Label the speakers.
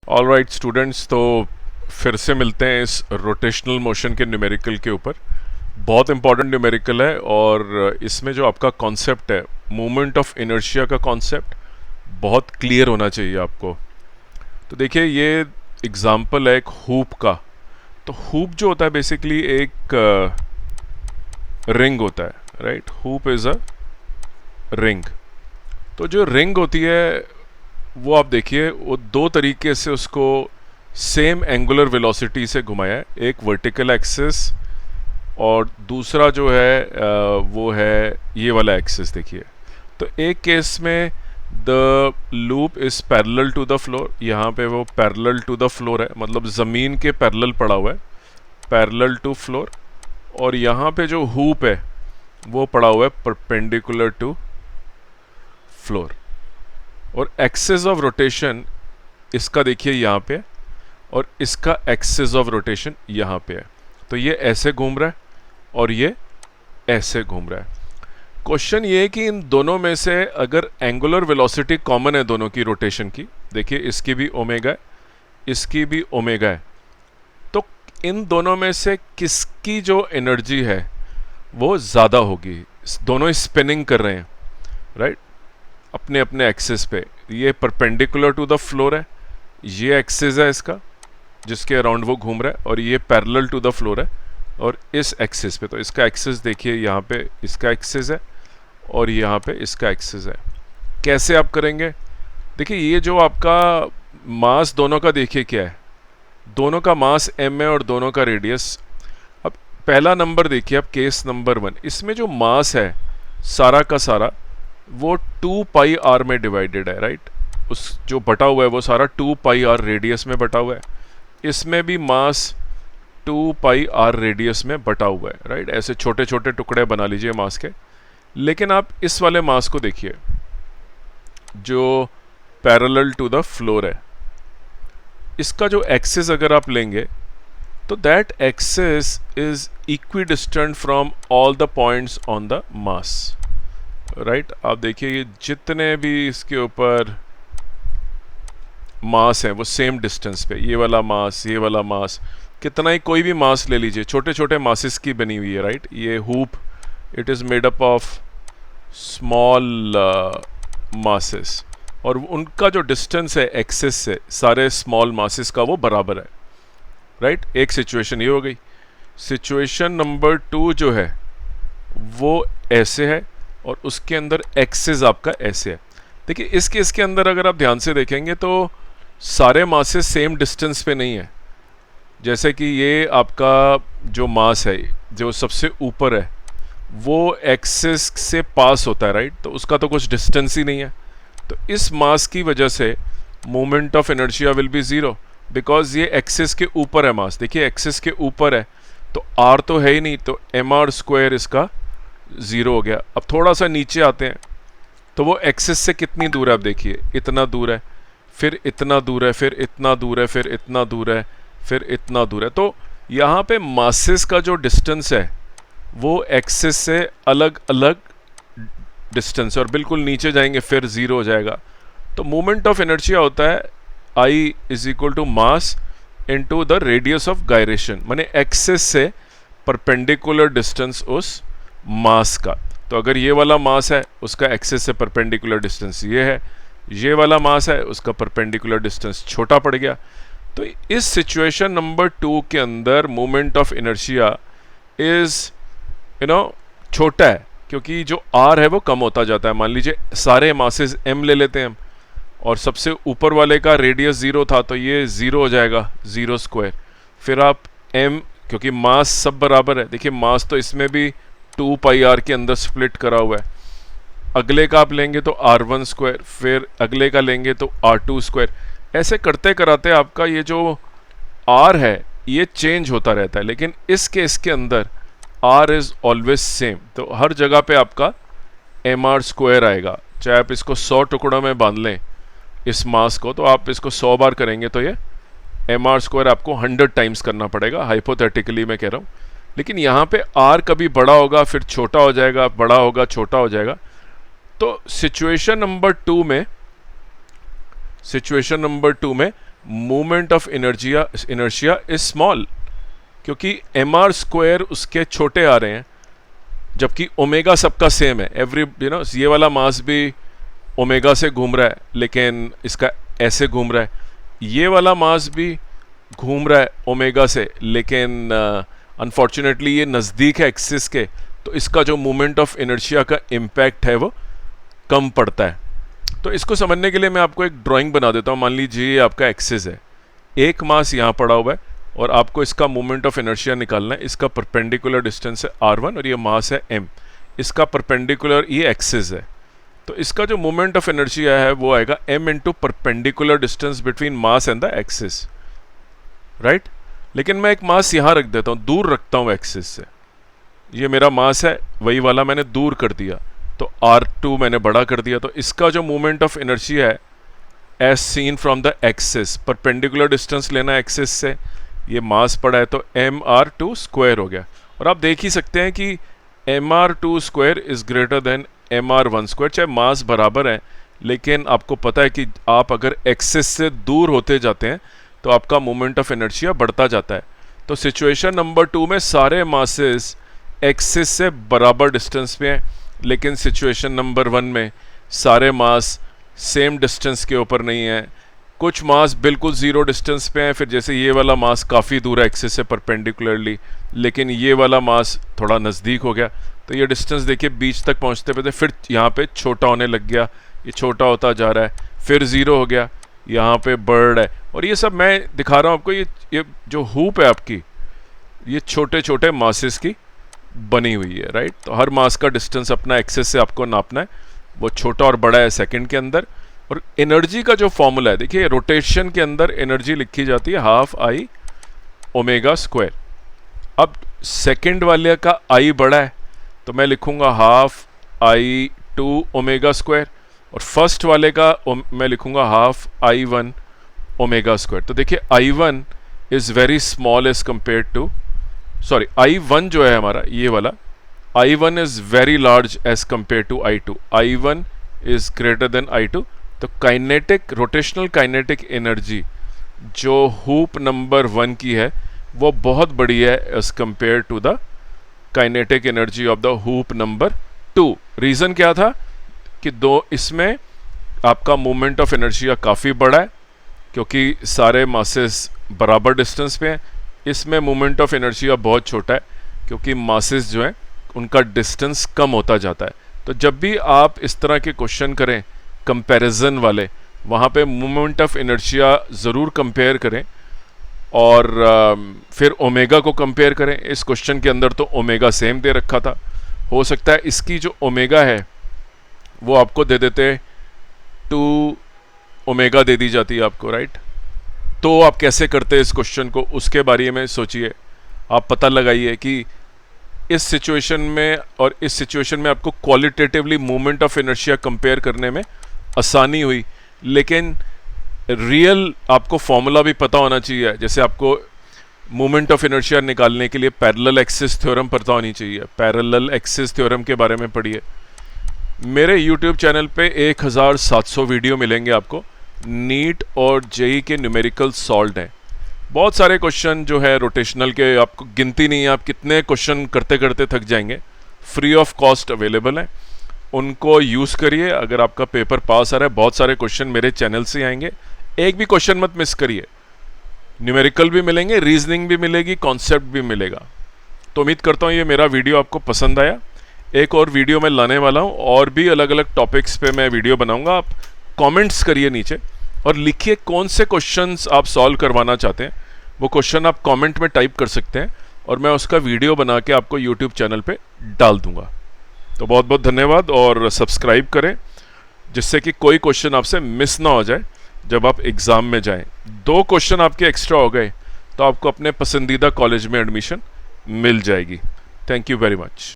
Speaker 1: Alright students, तो फिर से मिलते हैं इस रोटेशनल मोशन के न्यूमेरिकल के ऊपर। बहुत इंपॉर्टेंट न्यूमेरिकल है और इसमें जो आपका कॉन्सेप्ट है, मोमेंट ऑफ इनर्शिया का कॉन्सेप्ट बहुत क्लियर होना चाहिए आपको। तो देखिए, ये एग्जाम्पल है एक हूप का। तो हूप जो होता है बेसिकली एक रिंग होता है, right. Hoop is a ring. तो जो रिंग होती है वो आप देखिए, वो दो तरीके से उसको सेम एंगुलर वेलोसिटी से घुमाया है। एक वर्टिकल एक्सिस और दूसरा जो है वो है ये वाला एक्सिस। देखिए, तो एक केस में the loop is parallel to the floor. यहाँ पे वो पैरेलल टू द फ्लोर है, मतलब ज़मीन के पैरेलल पड़ा हुआ है, पैरेलल टू फ्लोर। और यहाँ पे जो हूप है वो पड़ा हुआ है परपेंडिकुलर टू फ्लोर। और एक्सिस ऑफ रोटेशन इसका देखिए यहाँ पे, और इसका एक्सिस ऑफ रोटेशन यहाँ पे है। तो ये ऐसे घूम रहा है और ये ऐसे घूम रहा है। क्वेश्चन ये है कि इन दोनों में से अगर एंगुलर वेलोसिटी कॉमन है दोनों की रोटेशन की, देखिए इसकी भी ओमेगा है, इसकी भी ओमेगा है, तो इन दोनों में से किसकी जो एनर्जी है वो ज़्यादा होगी। दोनों स्पिनिंग कर रहे हैं, राइट, अपने अपने एक्सिस पे। ये परपेंडिकुलर टू द फ्लोर है, ये एक्सिस है इसका जिसके अराउंड वो घूम रहा है, और ये पैरेलल टू द फ्लोर है और इस एक्सिस पे। तो इसका एक्सिस देखिए, यहाँ पे इसका एक्सिस है और यहाँ पे इसका एक्सिस है। कैसे आप करेंगे? देखिए, ये जो आपका मास दोनों का देखिए क्या है, दोनों का मास m है और दोनों का रेडियस। अब पहला नंबर देखिए आप, केस नंबर 1, इसमें जो मास है सारा का सारा वो 2 पाई r में डिवाइडेड है, राइट। उस जो बटा हुआ है वो सारा 2 पाई r रेडियस में बटा हुआ है। इसमें भी मास 2 पाई r रेडियस में बटा हुआ है, राइट। ऐसे छोटे छोटे टुकड़े बना लीजिए मास के। लेकिन आप इस वाले मास को देखिए जो पैरेलल टू द फ्लोर है, इसका जो एक्सिस अगर आप लेंगे तो that axis is equidistant from all the points on the mass, right. आप देखिए, ये जितने भी इसके ऊपर मास हैं वो सेम डिस्टेंस पे, ये वाला मास, ये वाला मास, कितना ही कोई भी मास ले लीजिए, छोटे छोटे मासेस की बनी हुई है, राइट। ये hoop, it is made up of small masses, और उनका जो डिस्टेंस है एक्सिस से सारे स्मॉल मासेस का वो बराबर है, राइट। एक सिचुएशन ये हो गई। सिचुएशन नंबर 2 जो है वो ऐसे है और उसके अंदर एक्सिस आपका ऐसे है। देखिए, इस केस के अंदर अगर आप ध्यान से देखेंगे तो सारे मासेस सेम डिस्टेंस पे नहीं है। जैसे कि ये आपका जो मास है जो सबसे ऊपर है वो एक्सिस से पास होता है, राइट, तो उसका तो कुछ डिस्टेंस ही नहीं है। तो इस मास की वजह से moment of inertia will be zero, because ये एक्सिस के ऊपर है मास। देखिए, एक्सिस के ऊपर है तो r तो है ही नहीं, तो mr² इसका ज़ीरो हो गया। अब थोड़ा सा नीचे आते हैं तो वो एक्सिस से कितनी दूर है, आप देखिए, इतना दूर है, फिर इतना दूर है, फिर इतना दूर है, फिर इतना दूर है, फिर इतना दूर है। तो यहाँ पे मासेस का जो डिस्टेंस है वो एक्सिस से अलग अलग डिस्टेंस है, और बिल्कुल नीचे जाएंगे फिर ज़ीरो हो जाएगा। तो मोमेंट ऑफ इनर्शिया होता है I is equal to mass into the radius of gyration, माने एक्सिस से परपेंडिकुलर डिस्टेंस उस मास का। तो अगर ये वाला मास है उसका एक्सिस से परपेंडिकुलर डिस्टेंस ये है, ये वाला मास है उसका परपेंडिकुलर डिस्टेंस छोटा पड़ गया। तो इस सिचुएशन नंबर 2 के अंदर मोमेंट ऑफ इनर्शिया इज छोटा है, क्योंकि जो r है वो कम होता जाता है। मान लीजिए सारे मासेस m ले लेते हैं हम, और सबसे ऊपर वाले का रेडियस 0 था तो ये 0 हो जाएगा, 0²। फिर आप m, क्योंकि मास सब बराबर है, देखिए मास तो इसमें भी 2 पाई r के अंदर स्प्लिट करा हुआ है। अगले का आप लेंगे तो r1², फिर अगले का लेंगे तो r2²। ऐसे करते कराते आपका ये जो r है ये चेंज होता रहता है, लेकिन इस केस के अंदर r इज़ ऑलवेज सेम। तो हर जगह पे आपका mr² आएगा। चाहे आप इसको 100 टुकड़ों में बांध लें इस मास को, तो आप इसको 100 बार करेंगे तो ये mr² आपको 100 टाइम्स करना पड़ेगा, हाइपोथेटिकली मैं कह रहा हूँ। लेकिन यहाँ पे r कभी बड़ा होगा फिर छोटा हो जाएगा, बड़ा होगा छोटा हो जाएगा। तो सिचुएशन नंबर 2 में moment of inertia is small, क्योंकि एम आर स्क्वायर उसके छोटे आ रहे हैं, जबकि ओमेगा सबका सेम है। एवरी ये वाला मास भी ओमेगा से घूम रहा है, लेकिन इसका ऐसे घूम रहा है। ये वाला मास भी घूम रहा है ओमेगा से, लेकिन अनफॉर्चुनेटली ये नज़दीक है एक्सिस के, तो इसका जो मोमेंट ऑफ इनर्शिया का इम्पैक्ट है वो कम पड़ता है। तो इसको समझने के लिए मैं आपको एक ड्राइंग बना देता हूँ। मान लीजिए ये आपका एक्सिस है, एक मास यहाँ पड़ा हुआ है और आपको इसका मोमेंट ऑफ इनर्शिया निकालना है। इसका परपेंडिकुलर डिस्टेंस है r1 और ये मास है m, इसका परपेंडिकुलर ये एक्सिस है। तो इसका जो मोमेंट ऑफ इनर्शिया है वो आएगा m into perpendicular distance between mass and the axis, right. लेकिन मैं एक मास यहाँ रख देता हूँ, दूर रखता हूँ एक्सिस से। ये मेरा मास है, वही वाला मैंने दूर कर दिया, तो r2 मैंने बड़ा कर दिया। तो इसका जो मोमेंट ऑफ इनर्शिया है as seen from the axis, perpendicular distance लेना एक्सिस से, ये मास पड़ा है तो mr2 स्क्वायर हो गया। और आप देख ही सकते हैं कि mr2 square is greater than mr1 square. चाहे मास बराबर है, लेकिन आपको पता है कि आप अगर एक्सिस से दूर होते जाते हैं तो आपका मोमेंट ऑफ इनर्शिया बढ़ता जाता है। तो सिचुएशन नंबर 2 में सारे मासेस एक्सिस से बराबर डिस्टेंस पे हैं, लेकिन सिचुएशन नंबर 1 में सारे मास सेम डिस्टेंस के ऊपर नहीं है। कुछ मास बिल्कुल ज़ीरो डिस्टेंस पे हैं, फिर जैसे ये वाला मास काफ़ी दूर है एक्सिस से परपेंडिकुलरली, लेकिन ये वाला मास थोड़ा नज़दीक हो गया। तो ये डिस्टेंस देखिए बीच तक पहुंचते पहुंचते फिर यहाँ पे छोटा होने लग गया, ये छोटा होता जा रहा है, फिर ज़ीरो हो गया, यहाँ पे बढ़ है। और ये सब मैं दिखा रहा हूँ आपको, ये जो हूप है आपकी, ये छोटे छोटे मासेस की बनी हुई है, राइट। तो हर मास का डिस्टेंस अपना एक्सिस से आपको नापना है, वो छोटा और बड़ा है सेकंड के अंदर। और एनर्जी का जो फॉर्मूला है, देखिए रोटेशन के अंदर एनर्जी लिखी जाती है हाफ आई ओमेगा स्क्वायर। अब सेकंड वाले का आई बड़ा है तो मैं लिखूंगा हाफ आई 2 ओमेगा स्क्वायर, और फर्स्ट वाले का मैं लिखूंगा हाफ आई 1 ओमेगा स्क्वायर। तो देखिए I1 is very small as compare to, sorry I1 जो है हमारा ये वाला, I1 is very large as compare to I2, I1 is greater than I2। तो काइनेटिक, रोटेशनल काइनेटिक एनर्जी जो हूप नंबर 1 की है वो बहुत बड़ी है as compare to the kinetic energy of the hoop number 2। Reason क्या था कि इसमें आपका मोमेंट ऑफ इनर्शिया काफ़ी बड़ा है, क्योंकि सारे मासेस बराबर डिस्टेंस पे हैं। इसमें मोमेंट ऑफ इनर्शिया बहुत छोटा है, क्योंकि मासेस जो हैं उनका डिस्टेंस कम होता जाता है। तो जब भी आप इस तरह के क्वेश्चन करें कंपैरिजन वाले, वहाँ पे मोमेंट ऑफ इनर्शिया ज़रूर कंपेयर करें, और फिर ओमेगा को कंपेयर करें। इस क्वेश्चन के अंदर तो ओमेगा सेम दे रखा था, हो सकता है इसकी जो ओमेगा है वो आपको दे देते 2 ओमेगा दे दी जाती है आपको, राइट। तो आप कैसे करते इस क्वेश्चन को, उसके बारे में सोचिए, आप पता लगाइए कि इस सिचुएशन में और इस सिचुएशन में आपको qualitatively moment of inertia compare करने में आसानी हुई, लेकिन रियल आपको फॉर्मूला भी पता होना चाहिए। जैसे आपको मोमेंट ऑफ इनर्शिया निकालने के लिए पैरेलल एक्सिस थ्योरम पता होनी चाहिए, पैरेलल एक्सिस थ्योरम के बारे में पढ़िए। मेरे यूट्यूब चैनल पे 1700 वीडियो मिलेंगे आपको, नीट और जेई के न्यूमेरिकल सॉल्व्ड हैं। बहुत सारे क्वेश्चन जो है रोटेशनल के, आपको गिनती नहीं है, आप कितने क्वेश्चन करते करते थक जाएंगे, फ्री ऑफ कॉस्ट अवेलेबल हैं, उनको यूज़ करिए। अगर आपका पेपर पास आ रहा है, बहुत सारे क्वेश्चन मेरे चैनल से आएंगे, एक भी क्वेश्चन मत मिस करिए। न्यूमेरिकल भी मिलेंगे, रीजनिंग भी मिलेगी, कॉन्सेप्ट भी मिलेगा। तो उम्मीद करता हूँ ये मेरा वीडियो आपको पसंद आया। एक और वीडियो मैं लाने वाला हूँ, और भी अलग अलग टॉपिक्स पे मैं वीडियो बनाऊंगा। आप कमेंट्स करिए नीचे और लिखिए कौन से क्वेश्चंस आप सॉल्व करवाना चाहते हैं, वो क्वेश्चन आप कमेंट में टाइप कर सकते हैं, और मैं उसका वीडियो बना के आपको यूट्यूब चैनल पे डाल दूंगा। तो बहुत बहुत धन्यवाद, और सब्सक्राइब करें जिससे कि कोई क्वेश्चन आपसे मिस ना हो जाए जब आप एग्ज़ाम में जाएं। 2 क्वेश्चन आपके एक्स्ट्रा हो गए तो आपको अपने पसंदीदा कॉलेज में एडमिशन मिल जाएगी। Thank you very much.